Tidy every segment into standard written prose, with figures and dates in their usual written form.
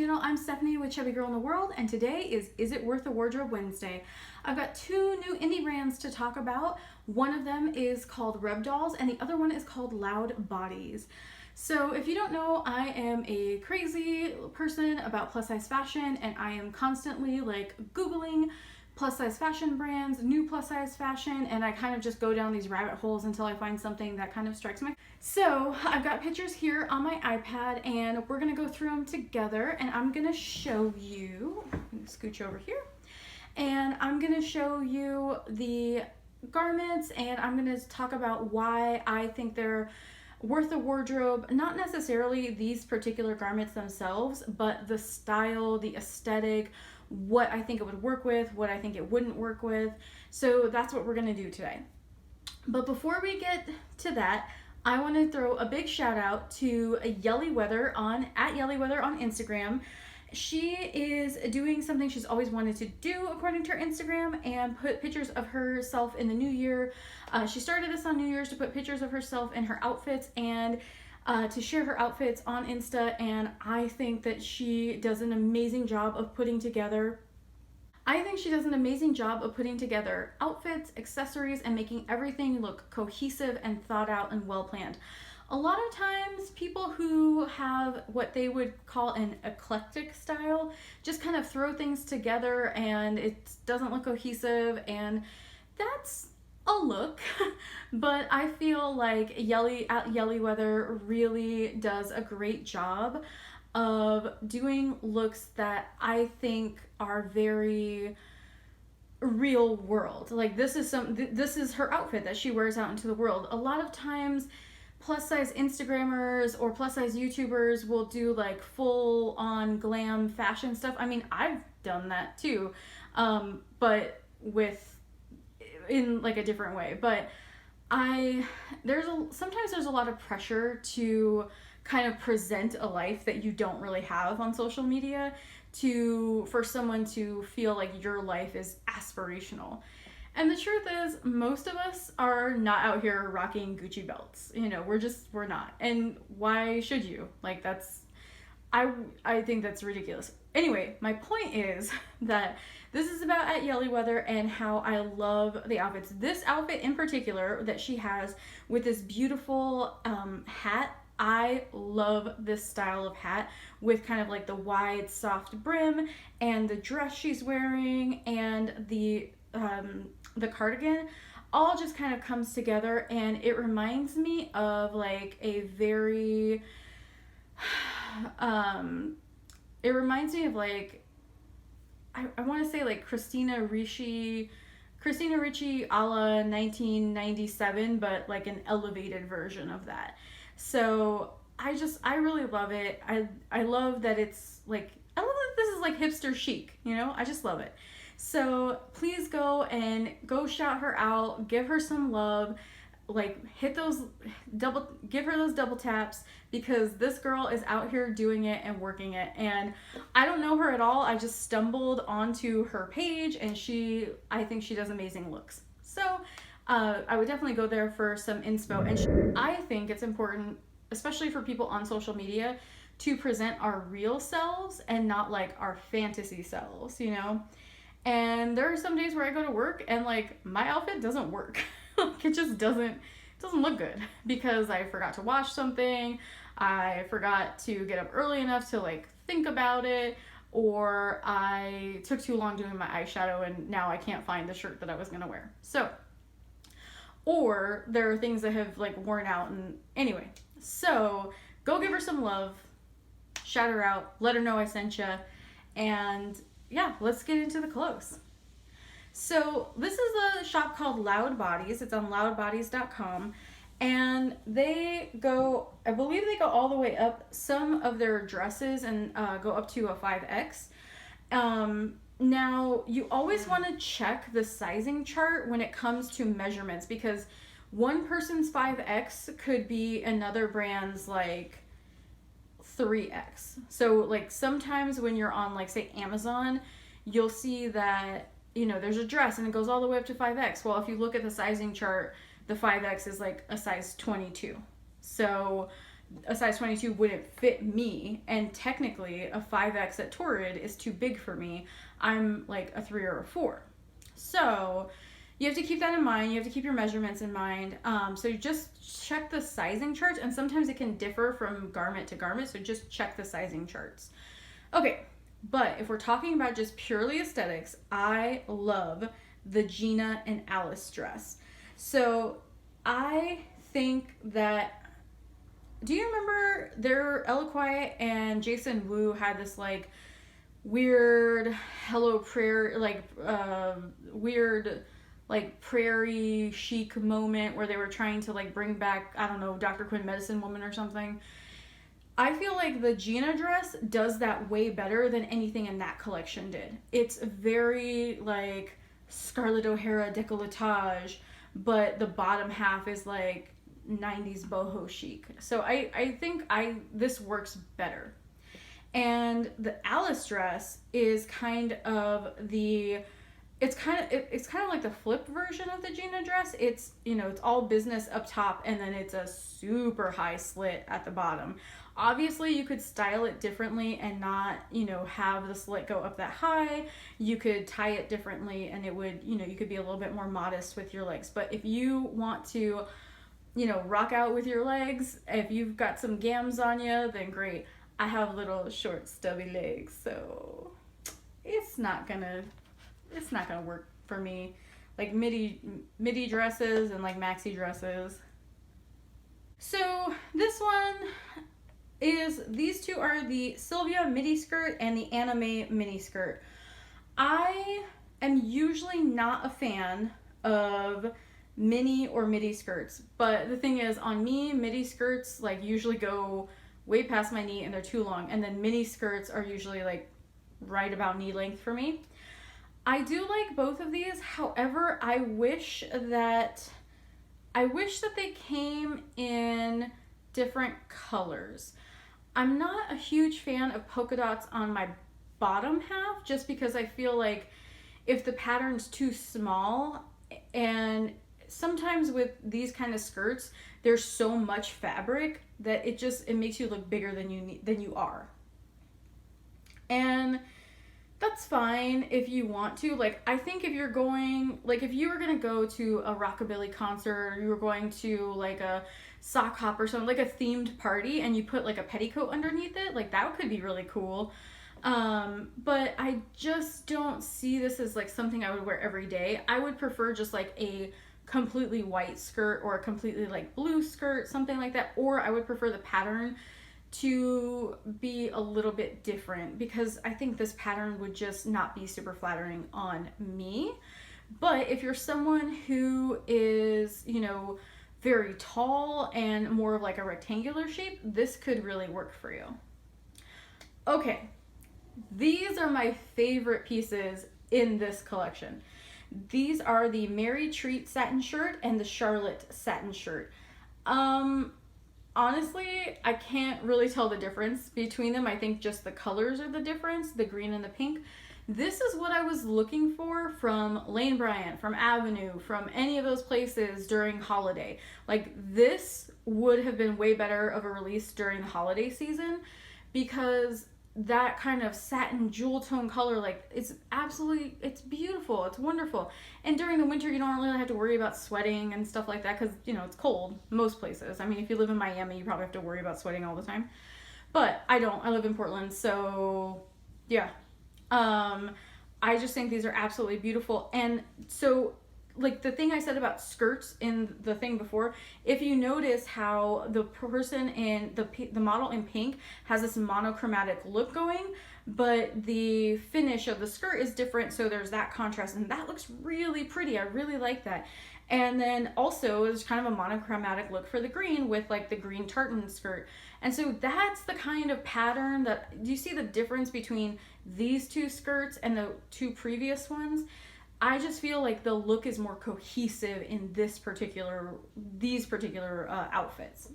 channel. I'm Stephanie with Chubby Girl in the World, and today is It Worth a Wardrobe Wednesday. I've got two new indie brands to talk about. One of them is called Rub Dolls, and the other one is called Loud Bodies. So if you don't know, I am a crazy person about plus size fashion, and I am constantly like Googling plus size fashion brands, new plus size fashion, and I kind of just go down these rabbit holes until I find something that kind of strikes my. So I've got pictures here on my iPad, and we're gonna go through them together, and I'm gonna show you, scooch over here, and I'm gonna show you the garments, and I'm gonna talk about why I think they're worth a wardrobe. Not necessarily these particular garments themselves, but the style, the aesthetic, what I think it would work with, what I think it wouldn't work with. So that's what we're gonna do today. But before we get to that, I want to throw a big shout out to Yelly Weather at Yelly Weather on Instagram. She is doing something she's always wanted to do according to her Instagram, and put pictures of herself in the new year. She started this on New Year's to put pictures of herself in her outfits and to share her outfits on Insta, and I think that she does an amazing job of putting together outfits, accessories, and making everything look cohesive and thought out and well planned. A lot of times people who have what they would call an eclectic style just kind of throw things together and it doesn't look cohesive, and that's a look. But I feel like Yelly Weather really does a great job of doing looks that I think are very real world. Like this is her outfit that she wears out into the world. A lot of times plus size Instagrammers or plus size YouTubers will do like full on glam fashion stuff. I mean, I've done that too, but in like a different way. But sometimes there's a lot of pressure to kind of present a life that you don't really have on social media for someone to feel like your life is aspirational. And the truth is, most of us are not out here rocking Gucci belts. You know, we're not. And why should you? Like I think that's ridiculous. Anyway, my point is that this is about at Yelly Weather and how I love the outfits. This outfit in particular that she has with this beautiful hat. I love this style of hat with kind of like the wide soft brim, and the dress she's wearing and the cardigan all just kind of comes together, and it reminds me of like a very it reminds me of like I want to say like Christina Ricci a la 1997, but like an elevated version of that. So I really love it. I love that it's like, I love that this is like hipster chic, you know? I just love it. So please go shout her out, give her some love, like give her those double taps, because this girl is out here doing it and working it. And I don't know her at all. I just stumbled onto her page, and I think she does amazing looks. So I would definitely go there for some inspo. And I think it's important, especially for people on social media, to present our real selves and not like our fantasy selves, you know? And there are some days where I go to work and like my outfit doesn't work. Like it just doesn't look good because I forgot to wash something, I forgot to get up early enough to like think about it, or I took too long doing my eyeshadow and now I can't find the shirt that I was gonna wear. So, or there are things that have like worn out, and anyway, so go give her some love, shout her out, let her know I sent you, and yeah, let's get into the clothes. So this is a shop called Loud Bodies. It's on loudbodies.com, and I believe they go all the way up. Some of their dresses and go up to a 5X. Now, you always want to check the sizing chart when it comes to measurements, because one person's 5X could be another brand's like 3X. So like sometimes when you're on like say Amazon, you'll see that, you know, there's a dress and it goes all the way up to 5X. Well, if you look at the sizing chart, the 5X is like a size 22. So a size 22 wouldn't fit me, and technically a 5X at Torrid is too big for me. I'm like a 3 or a 4. So you have to keep that in mind. You have to keep your measurements in mind. So just check the sizing charts, and sometimes it can differ from garment to garment, so just check the sizing charts. Okay, but if we're talking about just purely aesthetics, I love the Gina and Alice dress. So I think that, do you remember Eloquai and Jason Wu had this like weird Hello Prairie, like weird like prairie chic moment where they were trying to like bring back, I don't know, Dr. Quinn Medicine Woman or something? I feel like the Gina dress does that way better than anything in that collection did. It's very like Scarlett O'Hara décolletage, but the bottom half is like 90s boho chic. So I think this works better. And the Alice dress is kind of it's kind of like the flip version of the Gina dress. It's, you know, it's all business up top, and then it's a super high slit at the bottom. Obviously, you could style it differently and not, you know, have the slit go up that high. You could tie it differently, and it would, you know, you could be a little bit more modest with your legs. But if you want to, you know, rock out with your legs, if you've got some gams on you, then great. I have little short stubby legs, so it's not gonna work for me. Like midi dresses and like maxi dresses. So this one is, these two are the Sylvia midi skirt and the Anime mini skirt. I am usually not a fan of mini or midi skirts, but the thing is, on me, midi skirts like usually go way past my knee and they're too long, and then mini skirts are usually like right about knee length for me. I do like both of these. However, I wish that they came in different colors. I'm not a huge fan of polka dots on my bottom half, just because I feel like if the pattern's too small, and sometimes with these kind of skirts, there's so much fabric that it makes you look bigger than you are. And that's fine if you want to. Like, I think if you're going, like if you were going to go to a rockabilly concert, or you were going to like a sock hop or something, like a themed party, and you put like a petticoat underneath it, like that could be really cool. But I just don't see this as like something I would wear every day. I would prefer just like a completely white skirt or a completely like blue skirt, something like that. Or I would prefer the pattern to be a little bit different, because I think this pattern would just not be super flattering on me. But if you're someone who is, you know, very tall and more of like a rectangular shape, this could really work for you. Okay, these are my favorite pieces in this collection. These are the Mary Treat satin shirt and the Charlotte satin shirt. Honestly, I can't really tell the difference between them. I think just the colors are the difference, the green and the pink. This is what I was looking for from Lane Bryant, from Avenue, from any of those places during holiday. Like, this would have been way better of a release during the holiday season, because that kind of satin jewel tone color, like, it's beautiful, it's wonderful. And during the winter, you don't really have to worry about sweating and stuff like that, because, you know, it's cold most places. I mean, if you live in Miami, you probably have to worry about sweating all the time, but I don't. I live in Portland, so yeah. I just think these are absolutely beautiful. And so, like the thing I said about skirts in the thing before, if you notice how the person in the model in pink has this monochromatic look going, but the finish of the skirt is different, so there's that contrast, and that looks really pretty. I really like that. And then also there's kind of a monochromatic look for the green with like the green tartan skirt. And so that's the kind of pattern that, do you see the difference between these two skirts and the two previous ones? I just feel like the look is more cohesive in these particular outfits.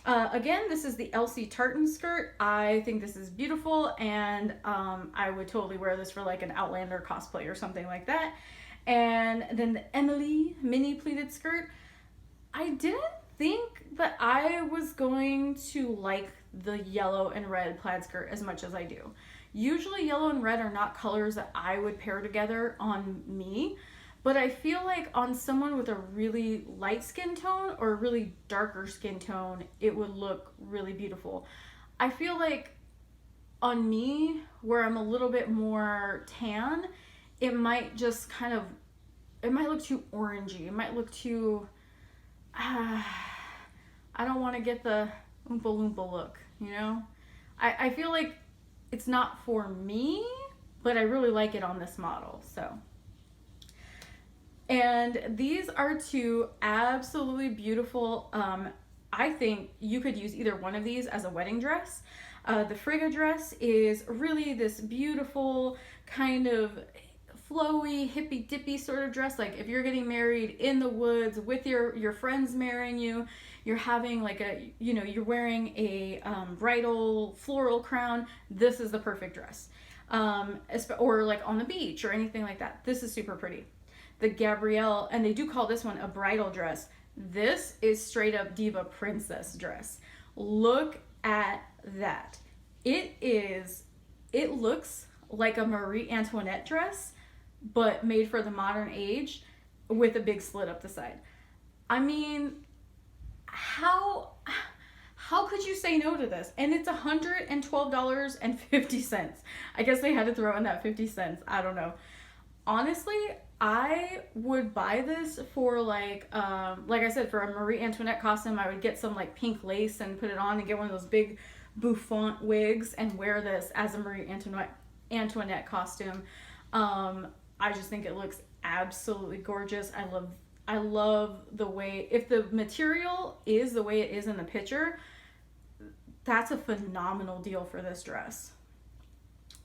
Again, this is the Elsie tartan skirt. I think this is beautiful, and I would totally wear this for like an Outlander cosplay or something like that. And then the Emily mini pleated skirt. I didn't think that I was going to like the yellow and red plaid skirt as much as I do. Usually yellow and red are not colors that I would pair together on me, but I feel like on someone with a really light skin tone or a really darker skin tone, it would look really beautiful. I feel like on me, where I'm a little bit more tan, it might just kind of, it might look too orangey. It might look too, I don't want to get the Oompa Loompa look, you know? I feel like it's not for me, but I really like it on this model, so. And these are two absolutely beautiful, I think you could use either one of these as a wedding dress. The Frigga dress is really this beautiful kind of flowy, hippy dippy sort of dress. Like if you're getting married in the woods with your friends marrying you, you're having like a, you know, you're wearing a bridal floral crown, this is the perfect dress. Or like on the beach or anything like that. This is super pretty. The Gabrielle, and they do call this one a bridal dress. This is straight up diva princess dress. Look at that. It looks like a Marie Antoinette dress, but made for the modern age with a big slit up the side. I mean, how could you say no to this? And it's $112.50. I guess they had to throw in that 50 cents. I don't know. Honestly, I would buy this for like I said, for a Marie Antoinette costume. I would get some like pink lace and put it on and get one of those big bouffant wigs and wear this as a Marie Antoinette costume. I just think it looks absolutely gorgeous. I love the way, if the material is the way it is in the picture, that's a phenomenal deal for this dress.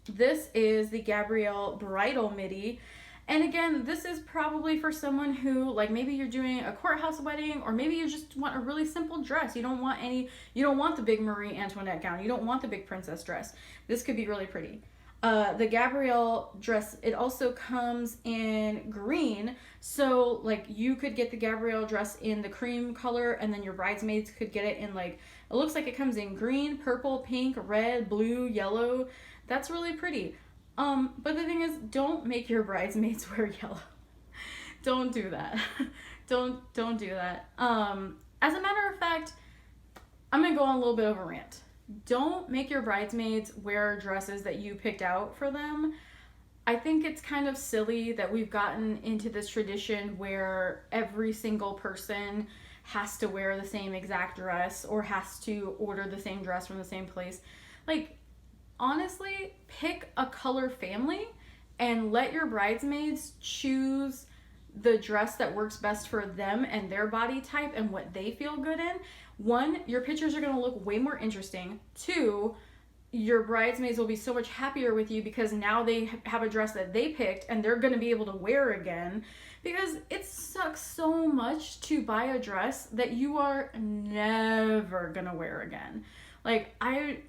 This is the Gabrielle Bridal Midi. And again, this is probably for someone who, like, maybe you're doing a courthouse wedding, or maybe you just want a really simple dress. You don't want the big Marie Antoinette gown. You don't want the big princess dress. This could be really pretty. The Gabrielle dress, it also comes in green. So like you could get the Gabrielle dress in the cream color, and then your bridesmaids could get it in like, it looks like it comes in green, purple, pink, red, blue, yellow. That's really pretty. But the thing is, don't make your bridesmaids wear yellow. Don't do that. don't do that. As a matter of fact, I'm gonna go on a little bit of a rant. Don't make your bridesmaids wear dresses that you picked out for them. I think it's kind of silly that we've gotten into this tradition where every single person has to wear the same exact dress or has to order the same dress from the same place. Like, honestly, pick a color family and let your bridesmaids choose the dress that works best for them and their body type and what they feel good in. One, your pictures are going to look way more interesting. Two, your bridesmaids will be so much happier with you because now they have a dress that they picked and they're going to be able to wear again. Because it sucks so much to buy a dress that you are never going to wear again. Like, I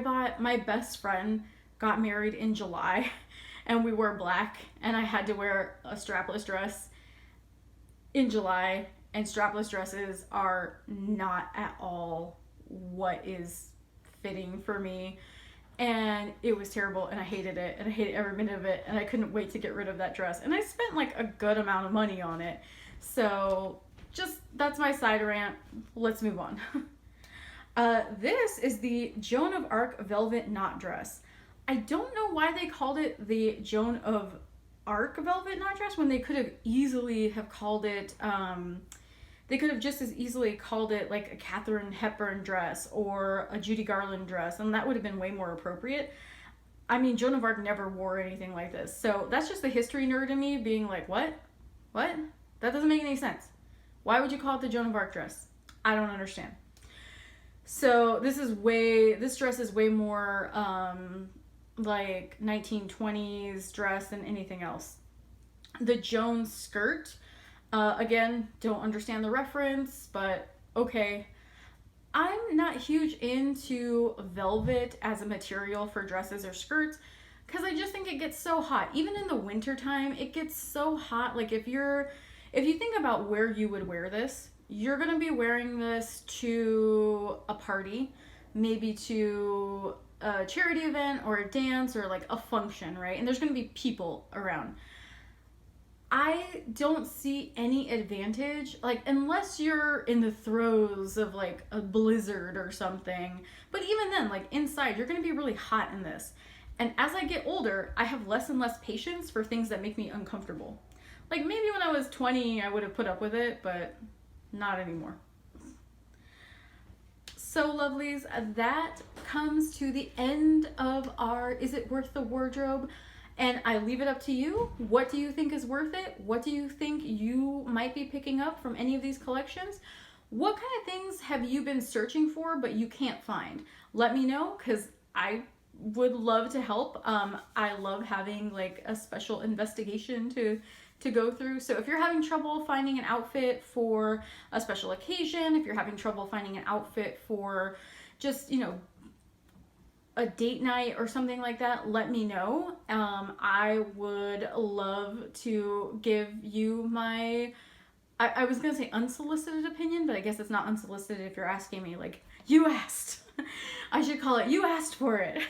bought, my best friend got married in July and we wore black, and I had to wear a strapless dress in July, and strapless dresses are not at all what is fitting for me, and it was terrible, and I hated it, and I hated every minute of it, and I couldn't wait to get rid of that dress, and I spent like a good amount of money on it. So just, that's my side rant. Let's move on. This is the Joan of Arc velvet knot dress. I don't know why they called it the Joan of Arc velvet knot dress when they could have easily have called it, they could have just as easily called it like a Katharine Hepburn dress or a Judy Garland dress, and that would have been way more appropriate. I mean, Joan of Arc never wore anything like this, so that's just the history nerd in me being like, what? What? That doesn't make any sense. Why would you call it the Joan of Arc dress? I don't understand. So this dress is way more like 1920s dress than anything else. The Joan skirt, again, don't understand the reference, but okay. I'm not huge into velvet as a material for dresses or skirts because I just think it gets so hot. Even in the winter time, it gets so hot. Like if you think about where you would wear this, you're gonna be wearing this to a party, maybe to a charity event or a dance or like a function, right? And there's gonna be people around. I don't see any advantage, like, unless you're in the throes of like a blizzard or something. But even then, like, inside, you're gonna be really hot in this. And as I get older, I have less and less patience for things that make me uncomfortable. Like, maybe when I was 20, I would have put up with it, but not anymore. So, lovelies, that comes to the end of our Is It Worth the Wardrobe? And I leave it up to you. What do you think is worth it? What do you think you might be picking up from any of these collections? What kind of things have you been searching for but you can't find? Let me know, because I would love to help. I love having like a special investigation to go through. So if you're having trouble finding an outfit for a special occasion, if you're having trouble finding an outfit for just, you know, a date night or something like that, let me know. I would love to give you my, I was gonna say unsolicited opinion, but I guess it's not unsolicited if you're asking me, like, you asked. I should call it, you asked for it.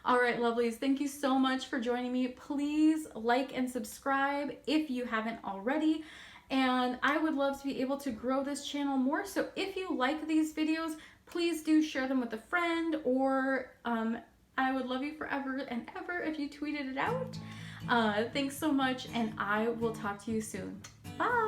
All right, lovelies, thank you so much for joining me. Please like and subscribe if you haven't already. And I would love to be able to grow this channel more. So if you like these videos, please do share them with a friend, or I would love you forever and ever if you tweeted it out. Thanks so much, and I will talk to you soon. Bye!